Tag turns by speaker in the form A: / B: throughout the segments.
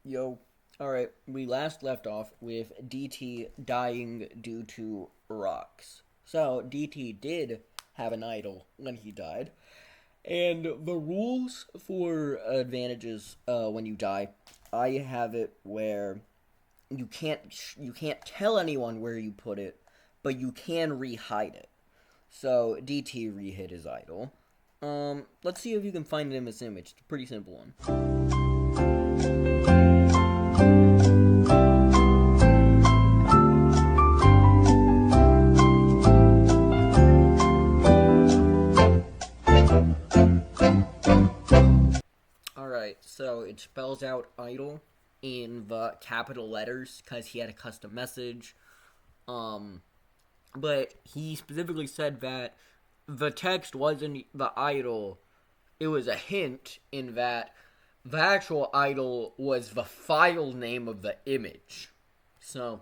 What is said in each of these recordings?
A: Yo. Alright, we last left off with DT dying due to rocks. So, DT did have an idol when he died. And the rules for advantages when you die, I have it where you can't tell anyone where you put it, but you can re-hide it. So, DT re-hid his idol. Let's see if you can find it in this image. It's a pretty simple one. Alright, so it spells out idol in the capital letters because he had a custom message. But he specifically said that the text wasn't the idol, it was a hint in that the actual idol was the file name of the image. So,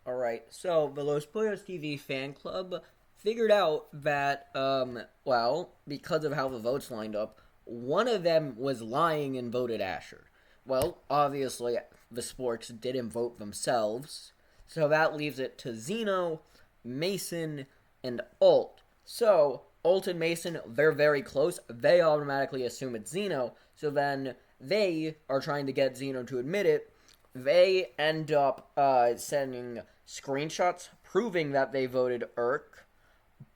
A: alright, so the Los Pollos TV fan club figured out that, because of how the votes lined up, one of them was lying and voted Asher. Well, obviously, the Sporks didn't vote themselves, so that leaves it to Zeno, Mason, and Alt. So, Alt and Mason, they're very close. They automatically assume it's Zeno, so then they are trying to get Zeno to admit it. They end up sending screenshots proving that they voted Urk,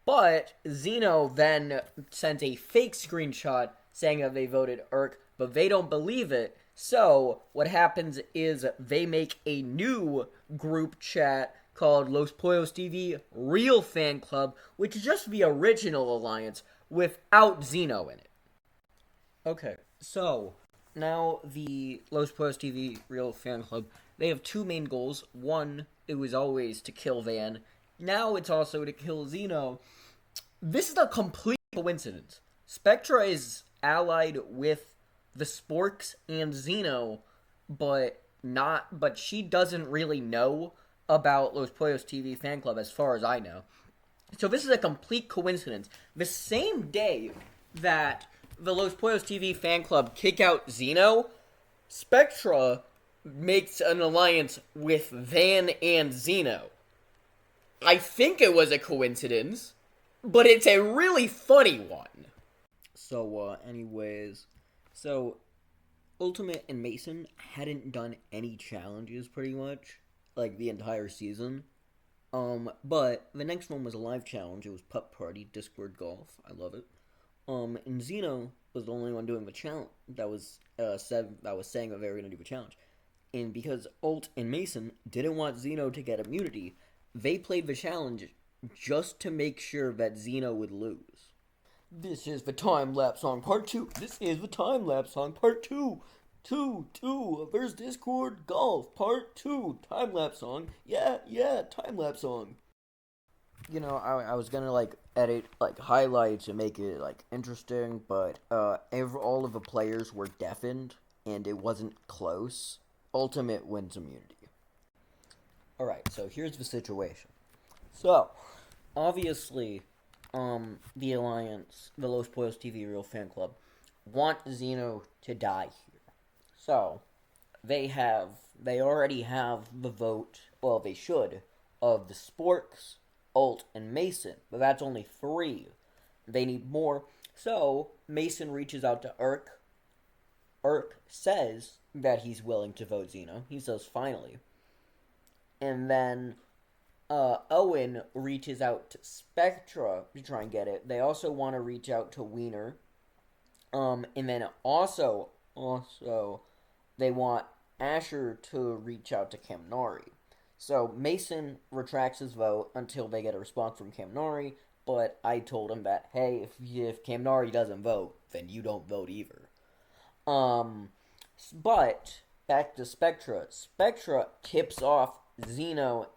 A: but Zeno then sent a fake screenshot saying that they voted Urk, but they don't believe it. So, what happens is they make a new group chat called Los Pollos TV Real Fan Club, which is just the original alliance without Zeno in it. Okay, so now the Los Pollos TV Real Fan Club, they have two main goals. One, it was always to kill Van. Now it's also to kill Zeno. This is a complete coincidence. Spectra is allied with the Sporks and Zeno, but she doesn't really know about Los Pollos TV fan club as far as I know. So this is a complete coincidence. The same day that the Los Pollos TV fan club kick out Zeno, Spectra makes an alliance with Van and Zeno. I think it was a coincidence, but it's a really funny one. So, Ultimate and Mason hadn't done any challenges pretty much, like the entire season. But the next one was a live challenge. It was Pup Party, Discord Golf. I love it. And Zeno was the only one doing the challenge that was saying that they were gonna do the challenge. And because Ult and Mason didn't want Zeno to get immunity, they played the challenge just to make sure that Zeno would lose. This is the time-lapse song part 2. This is the time-lapse song part 2. 2. There's Discord Golf part 2. Time-lapse song. Yeah, time-lapse song. You know, I was gonna, edit, highlights and make it, interesting, but, all of the players were deafened, and it wasn't close. Ultimate wins immunity. Alright, so here's the situation. So, obviously, the Alliance, the Los Pollos TV Real Fan Club, want Zeno to die here. So, they already have the vote, well, they should, of the Sporks, Alt, and Mason, but that's only 3. They need more. So, Mason reaches out to Urk. Urk says that he's willing to vote Zeno. He says, finally. And then Owen reaches out to Spectra to try and get it. They also want to reach out to Wiener. And then also they want Asher to reach out to Kamnari. So Mason retracts his vote until they get a response from Kamnari, but I told him that, hey, if Kamnari doesn't vote, then you don't vote either. But back to Spectra. Spectra tips off Zeno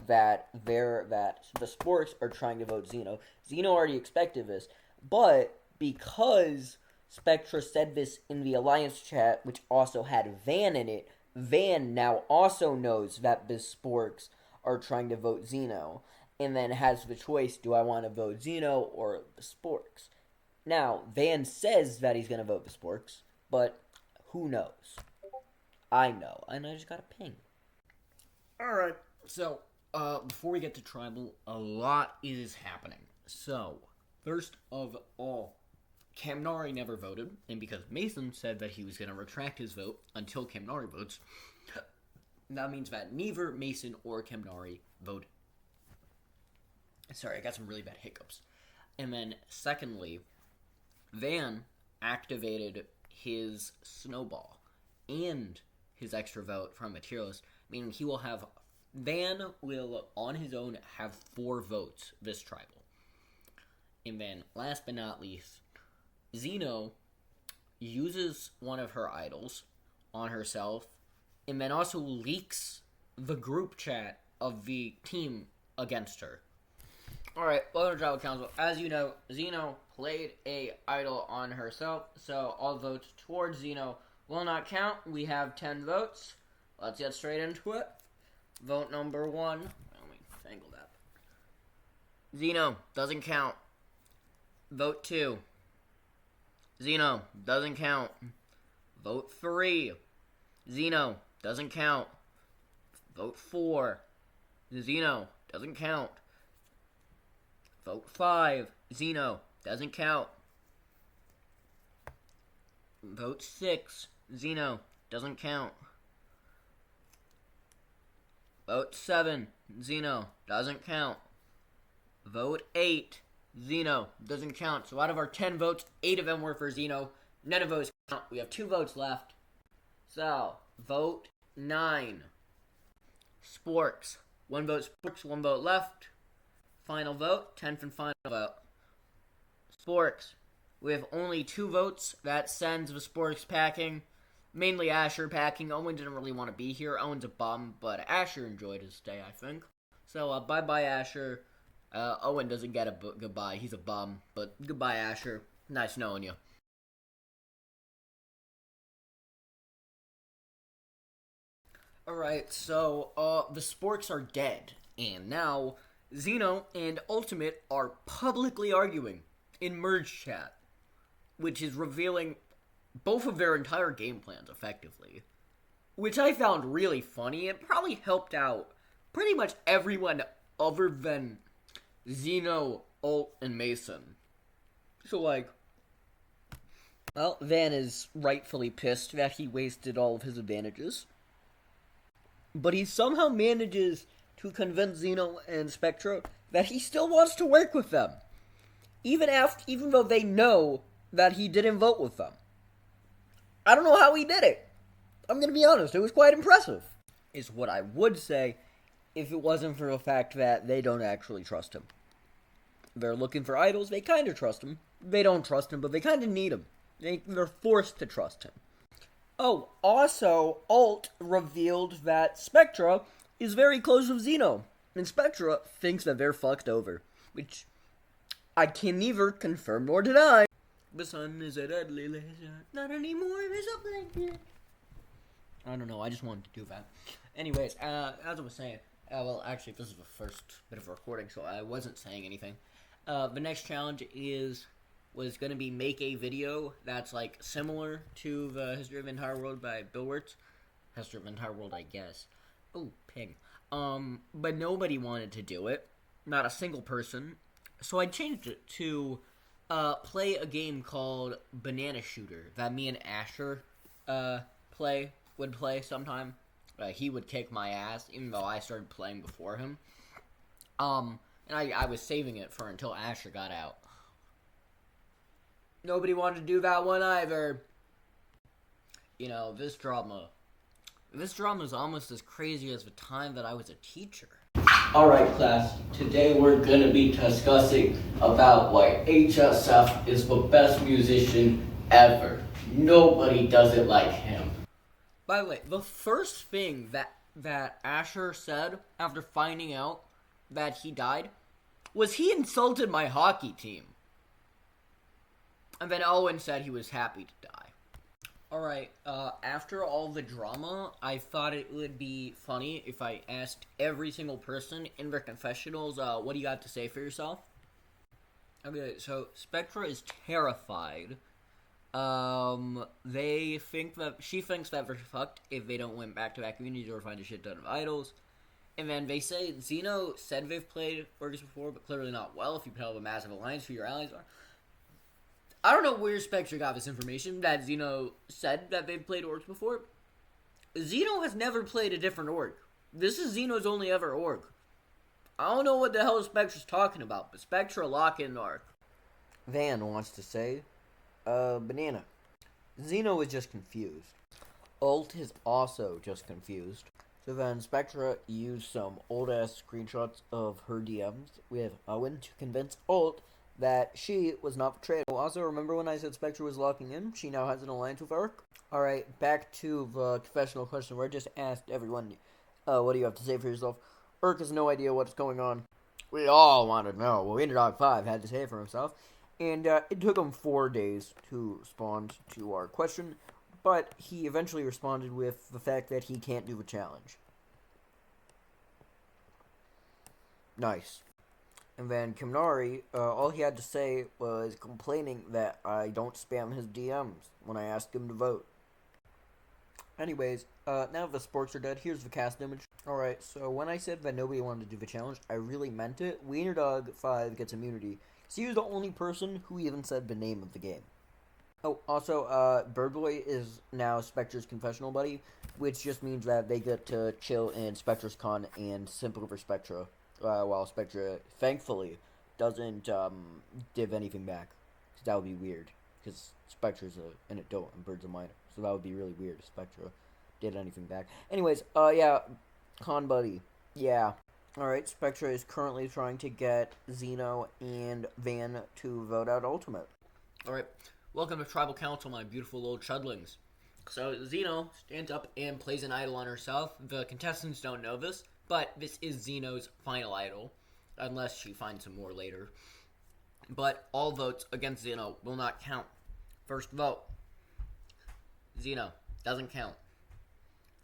A: that the Sporks are trying to vote Zeno. Zeno already expected this, but because Spectra said this in the Alliance chat, which also had Van in it, Van now also knows that the Sporks are trying to vote Zeno, and then has the choice, do I want to vote Zeno or the Sporks? Now, Van says that he's going to vote the Sporks, but Who knows? I know, and I just got a ping. Alright, so, before we get to Tribal, a lot is happening. So, first of all, Kamnari never voted, and because Mason said that he was going to retract his vote until Kamnari votes, that means that neither Mason or Kamnari voted. Sorry, I got some really bad hiccups. And then, secondly, Van activated his snowball and his extra vote from Materialist, meaning he will have... Van will, on his own, have 4 votes this Tribal. And then, last but not least, Xeno uses one of her idols on herself, and then also leaks the group chat of the team against her. Alright, welcome to Tribal Council. As you know, Xeno played a idol on herself, so all votes towards Xeno will not count. We have 10 votes. Let's get straight into it. Vote number 1. Let me fangle that. Xeno, doesn't count. Vote 2. Xeno, doesn't count. Vote 3. Xeno, doesn't count. Vote 4. Xeno, doesn't count. Vote 5. Xeno, doesn't count. Vote 6. Xeno, doesn't count. Vote 7. Xeno, doesn't count. Vote 8. Xeno, doesn't count. So out of our 10 votes, 8 of them were for Xeno. None of those count. We have 2 votes left. So, vote 9. Sporks. 1 vote Sporks, 1 vote left. Final vote, 10th and final vote. Sporks. We have only 2 votes. That sends the Sporks packing. Mainly Asher packing. Owen didn't really want to be here. Owen's a bum, but Asher enjoyed his stay, I think. So, bye-bye, Asher. Owen doesn't get a goodbye. He's a bum. But goodbye, Asher. Nice knowing you. Alright, so, the Sporks are dead. And now, Xeno and Ultimate are publicly arguing in Merge Chat, which is revealing both of their entire game plans, effectively. Which I found really funny. It probably helped out pretty much everyone other than Xeno, Ult, and Mason. So, like, well, Van is rightfully pissed that he wasted all of his advantages. But he somehow manages to convince Xeno and Spectra that he still wants to work with them. Even though they know that he didn't vote with them. I don't know how he did it. I'm gonna be honest, it was quite impressive. Is what I would say if it wasn't for the fact that they don't actually trust him. They're looking for idols, they kinda trust him. They don't trust him, but they kinda need him. They're forced to trust him. Oh, also, Ult revealed that Spectra is very close with Xeno. And Spectra thinks that they're fucked over. Which I can neither confirm nor deny. The sun is a deadly laser, not anymore, is a blanket. I don't know, I just wanted to do that. Anyways, as I was saying, well, actually, this is the first bit of recording, so I wasn't saying anything. The next challenge was going to be make a video that's, like, similar to the History of the Entire World by Bill Wirtz. History of the Entire World, I guess. Oh, pig. But nobody wanted to do it. Not a single person. So I changed it to play a game called Banana Shooter that me and Asher would play sometime. He would kick my ass, even though I started playing before him. And I was saving it for until Asher got out. Nobody wanted to do that one either. You know, this drama is almost as crazy as the time that I was a teacher. Alright, class, today we're gonna be discussing about why HSF is the best musician ever. Nobody does it like him. By the way, the first thing that Asher said after finding out that he died was he insulted my hockey team. And then Owen said he was happy to die. Alright, after all the drama, I thought it would be funny if I asked every single person in their confessionals, what do you got to say for yourself? Okay, so Spectra is terrified She thinks that they're fucked if they don't win back-to-back communities or find a shit ton of idols. And then they say Zeno said they've played Orcus before, but clearly not well. If you have a massive alliance, who your allies are. I don't know where Spectre got this information that Zeno said that they've played orcs before. Zeno has never played a different orc. This is Zeno's only ever orc. I don't know what the hell Spectre's talking about, but Spectre lock in arc. Van wants to say, banana. Zeno is just confused. Ult is also just confused. So then Spectra used some old-ass screenshots of her DMs with Owen to convince Ult that she was not betrayed. Also, remember when I said Spectra was locking in? She now has an alliance with Ark. Alright, back to the confessional question where I just asked everyone, what do you have to say for yourself? Urk has no idea what's going on. We all want to know. Well, Interdog 5 had to say it for himself. And it took him 4 days to respond to our question. But he eventually responded with the fact that he can't do the challenge. Nice. And then Kimnari, all he had to say was complaining that I don't spam his DMs when I asked him to vote. Anyways, now the sporks are dead, here's the cast image. Alright, so when I said that nobody wanted to do the challenge, I really meant it. Wienerdog 5 gets immunity. So he was the only person who even said the name of the game. Oh, also, Birdboy is now Spectre's confessional buddy, which just means that they get to chill in Spectre's con and simp over Spectra, while Spectra, thankfully, doesn't div anything back. Because that would be weird, because Spectra's an adult and Bird's a minor. So that would be really weird if Spectra did anything back. Anyways, yeah, con buddy, yeah. Alright, Spectra is currently trying to get Zeno and Van to vote out Ultimate. Alright. Welcome to Tribal Council, my beautiful little chudlings. So, Zeno stands up and plays an idol on herself. The contestants don't know this, but this is Zeno's final idol, unless she finds some more later. But all votes against Zeno will not count. First vote, Zeno, doesn't count.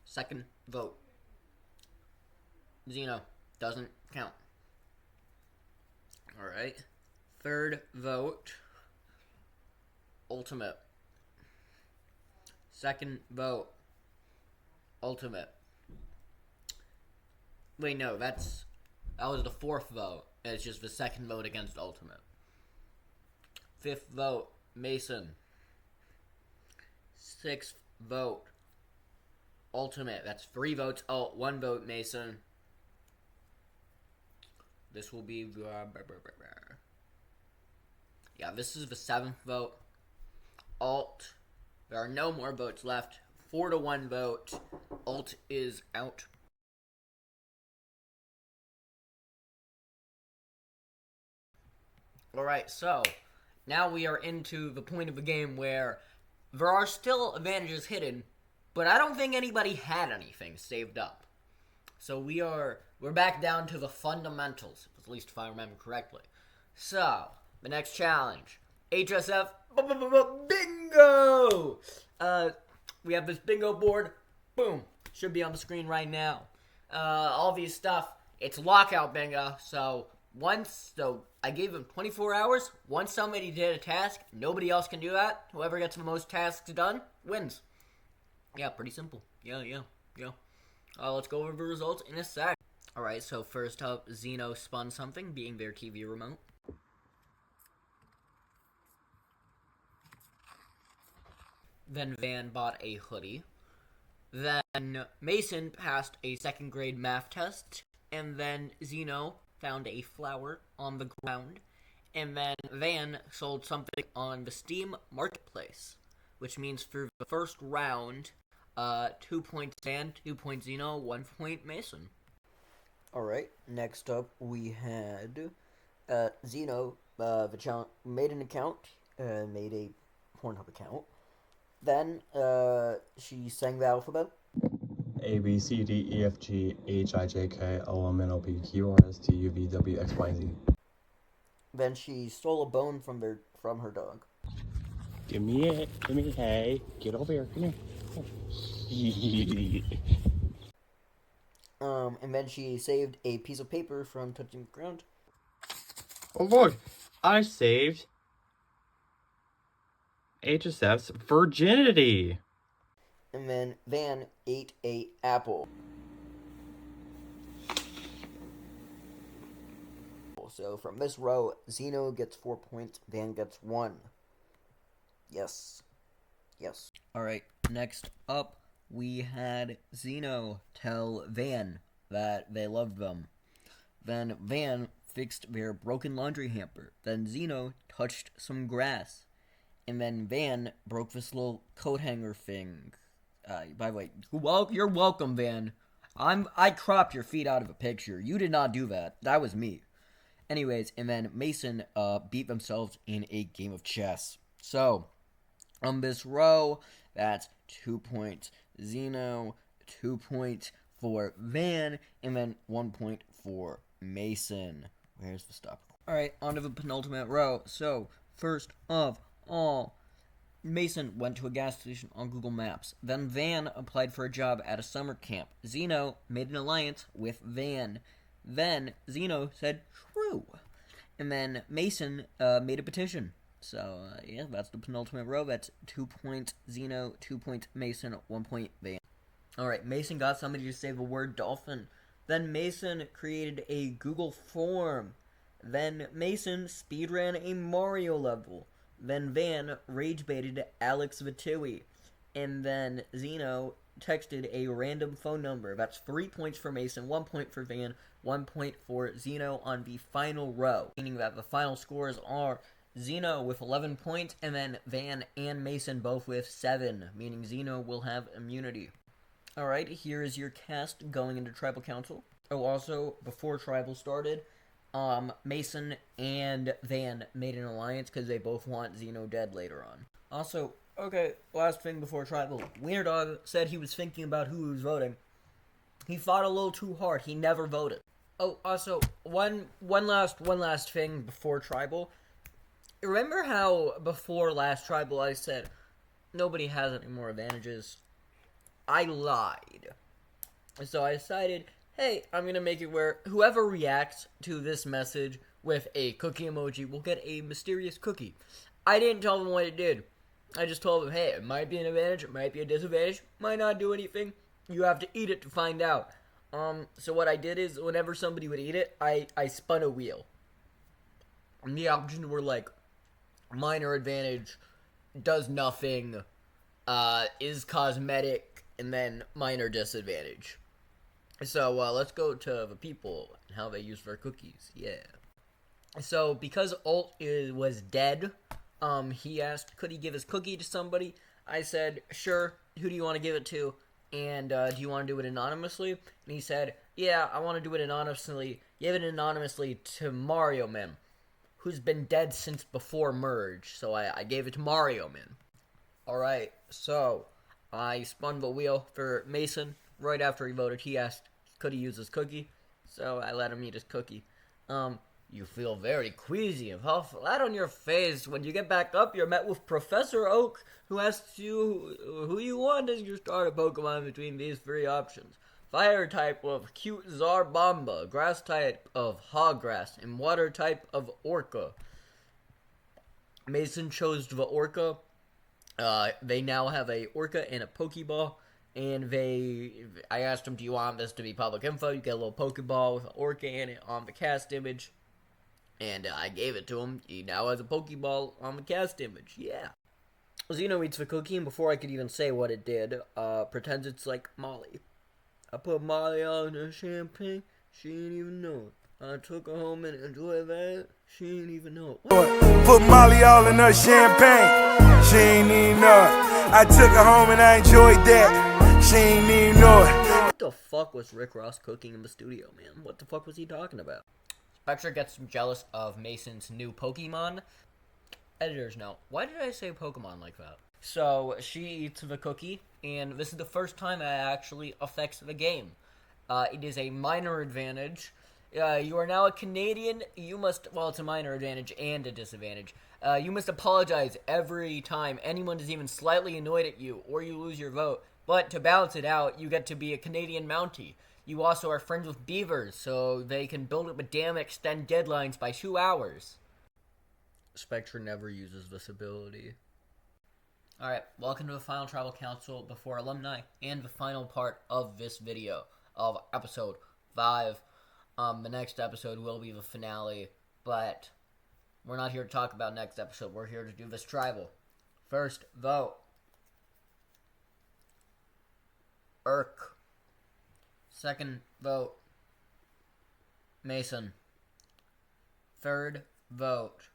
A: Second vote, Zeno, doesn't count. Alright. Third vote, Ultimate. Second vote, Ultimate. Wait, no, that was the fourth vote. It's just the second vote against Ultimate. Fifth vote, Mason. Sixth vote, Ultimate. That's 3 votes Ult, 1 vote Mason. This will be yeah, this is the 7th vote. Ult. There are no more votes left. 4-1 vote. Ult is out. Alright, so now we are into the point of the game where there are still advantages hidden, but I don't think anybody had anything saved up. So we're back down to the fundamentals, at least if I remember correctly. So, the next challenge. HSF Bingo! We have this bingo board. Boom. Should be on the screen right now. All these stuff. It's lockout bingo. So I gave them 24 hours. Once somebody did a task, nobody else can do that. Whoever gets the most tasks done wins. Yeah, pretty simple. Yeah. Let's go over the results in a sec. Alright, so first up, Zeno spun something, being their TV remote. Then Van bought a hoodie. Then Mason passed a 2nd grade math test. And then Zeno found a flower on the ground. And then Van sold something on the Steam Marketplace. Which means for the first round, 2 points Van, 2 points Zeno, 1 point Mason. Alright, next up we had Zeno made an account, made a Pornhub account. Then she sang the alphabet.
B: A, B, C, D, E, F, G, H, I, J, K, L, M, N, O, P, Q, R, S, T, U, V, W, X, Y, Z.
A: Then she stole a bone from her dog.
B: Give me it. Give me, hey, get over here. Come here.
A: And then she saved a piece of paper from touching the ground.
B: Oh, look. I saved HSF's virginity.
A: And then Van ate a apple. So from this row, Zeno gets 4 points, Van gets 1. Yes. Yes. Alright, next up, we had Zeno tell Van that they loved them. Then Van fixed their broken laundry hamper. Then Zeno touched some grass. And then Van broke this little coat hanger thing. By the way, you're welcome, Van. I cropped your feet out of a picture. You did not do that. That was me. Anyways, and then Mason beat themselves in a game of chess. So, on this row, that's 2 points Zeno, 2 points for Van, and then 1 point for Mason. Where's the stop? Alright, on to the penultimate row. So, first of all, Mason went to a gas station on Google Maps. Then Van applied for a job at a summer camp. Zeno made an alliance with Van. Then Zeno said true. And then Mason made a petition. So, yeah, that's the penultimate row. That's 2 points Zeno, 2 points Mason, 1 point Van. Alright, Mason got somebody to say the word dolphin. Then Mason created a Google form. Then Mason speedran a Mario level. Then Van rage-baited Alex Vitui. And then Zeno texted a random phone number. That's 3 points for Mason, 1 point for Van, 1 point for Zeno on the final row. Meaning that the final scores are Zeno with 11 points, and then Van and Mason both with 7, meaning Zeno will have immunity. Alright, here is your cast going into Tribal Council. Oh, also, before Tribal started, Mason and Van made an alliance because they both want Zeno dead later on. Also, okay, last thing before Tribal. Wiener Dog said he was thinking about who he was voting. He fought a little too hard. He never voted. Oh, also, one last thing before Tribal. Remember how before last Tribal I said nobody has any more advantages? I lied. So I decided, hey, I'm going to make it where whoever reacts to this message with a cookie emoji will get a mysterious cookie. I didn't tell them what it did. I just told them, hey, it might be an advantage, it might be a disadvantage, might not do anything. You have to eat it to find out. So what I did is, whenever somebody would eat it, I spun a wheel. And the options were like, minor advantage, does nothing, is cosmetic, and then minor disadvantage. So, let's go to the people and how they use their cookies. Yeah. So, because Alt was dead, he asked, could he give his cookie to somebody? I said, sure, who do you want to give it to? And, do you want to do it anonymously? And he said, yeah, I want to do it anonymously. Give it anonymously to Mario Man, who's been dead since before Merge. So, I gave it to Mario Man. Alright, so, I spun the wheel for Mason. Right after he voted, he asked, could he use his cookie? So, I let him eat his cookie. You feel very queasy and puff flat on your face. When you get back up, you're met with Professor Oak, who asks you who you want as your starter Pokemon between these three options. Fire type of Cute Zarbomba, Grass type of Hoggrass, and Water type of Orca. Mason chose the Orca. They now have a Orca and a Pokeball. And I asked him, do you want this to be public info? You get a little Pokeball with an Orca in it on the cast image. And I gave it to him. He now has a Pokeball on the cast image. Yeah. Zeno eats the cookie, and before I could even say what it did, pretends it's like Molly. I put Molly all in her champagne. She didn't even know it. I took her home and enjoyed that. She didn't even know it.
C: Put Molly all in her champagne. She ain't even know it. I took her home and I enjoyed that. She ain't even know it.
A: What the fuck was Rick Ross cooking in the studio, man? What the fuck was he talking about? Spectre gets jealous of Mason's new Pokemon. Editor's note, why did I say Pokemon like that? So, she eats the cookie, and this is the first time that actually affects the game. It is a minor advantage. You are now a Canadian. You must, well, it's a minor advantage and a disadvantage. You must apologize every time anyone is even slightly annoyed at you, or you lose your vote. But to balance it out, you get to be a Canadian Mountie. You also are friends with beavers, so they can build up a dam and extend deadlines by 2 hours. Spectre never uses this ability. Alright, welcome to the final tribal council before alumni and the final part of this video of episode 5. The next episode will be the finale, but we're not here to talk about next episode. We're here to do this tribal. First vote, Irk. Second vote, Mason. Third vote,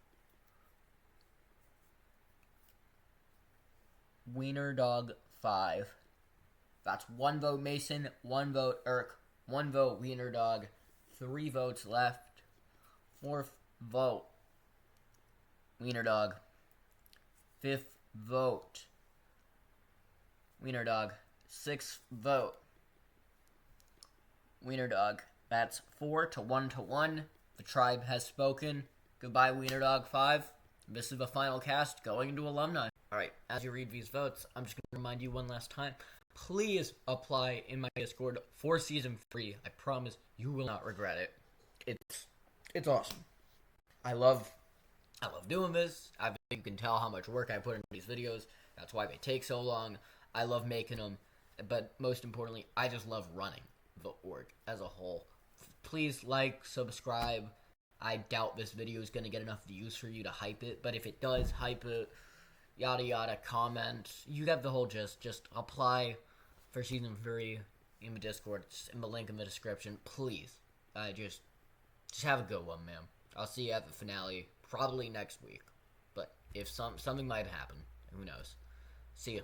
A: Wiener Dog 5. That's 1 vote Mason, 1 vote Irk, 1 vote Wiener Dog, 3 votes left. 4th vote, Wiener Dog. 5th vote, Wiener Dog. 6th vote, Wiener Dog. That's 4 to 1 to 1. The tribe has spoken. Goodbye, Wiener Dog 5. This is the final cast going into alumni. Alright, as you read these votes, I'm just going to remind you one last time. Please apply in my Discord for Season 3. I promise you will not regret it. It's awesome. I love doing this. I think you can tell how much work I put into these videos. That's why they take so long. I love making them. But most importantly, I just love running the org as a whole. Please like, subscribe. I doubt this video is going to get enough views for you to hype it. But if it does, hype it. Yada yada, comment. You have the whole gist. Just apply for Season 3 in the Discord. It's in the link in the description. Please. Just have a good one, man. I'll see you at the finale, probably next week. But if something might happen, who knows. See ya.